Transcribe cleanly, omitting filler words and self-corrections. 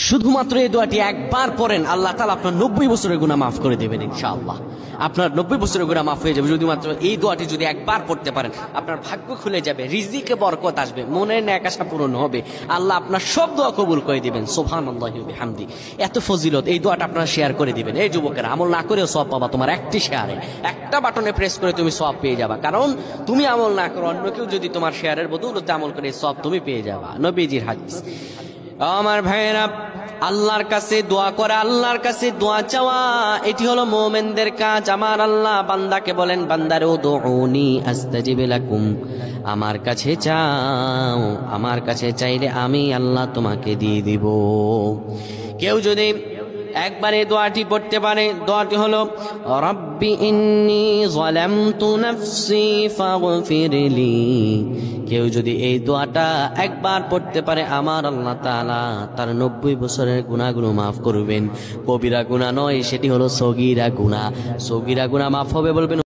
শুধুমাত্র এই দোয়াটি একবার পড়েন, আল্লাহ তাআলা আপনার 90 বছরের গুনাহ মাফ করে দেবেন ইনশাআল্লাহ। আপনার 90 বছরের গুনাহ মাফ হয়ে যাবে শুধুমাত্র এই দোয়াটি যদি একবার পড়তে পারেন। আপনার ভাগ্য খুলে যাবে, রিজিকে বরকত আসবে, মনের নেক আশা পূরণ হবে, আল্লাহ আপনার সব দোয়া কবুল করে দিবেন। সুবহানাল্লাহি ওয়া বিহামদি। এত ফজিলত, এই দোয়াটা আপনারা শেয়ার করে দিবেন। এই যুবকেরা, আমল না করেও সওয়াব পাবা। তোমার একটি শেয়ারে, একটা বাটনে প্রেস করে তুমি সওয়াব পেয়ে যাবা। কারণ তুমি আমল না করো, অন্য কেউ যদি তোমার শেয়ারের বদৌলতে আমল করে সওয়াব তুমি পেয়ে যাবা। নবীজির হাদিস। আমার ভাইয়েরা, আল্লাহর কাছে দোয়া করা, আল্লাহর কাছে দোয়া চাওয়া, এটি হলো মুমিনদের কাজ। আমার আল্লাহ বান্দাকে বলেন, বান্দারে উদউনি আস্তাজিব লাকুম, আমার কাছে চাও, আমার কাছে চাইলে আমি আল্লাহ তোমাকে দিয়ে দিব। কেউ যদি একবারে দোয়াটি পড়তে পারে, দোয়াটি হলো রব্বি ইন্নী যালামতু নাফসি ফাগফিরলি। কেউ যদি এই দোয়াটা একবার পড়তে পারে, আমার আল্লাহ তাআলা তার 90 বছরের গুনাহগুলো মাফ করবেন। কবিরা গুনাহ নয়, সেটি হলো সগীরা গুনাহ। সগীরা গুনাহ মাফ হবে বলবেন।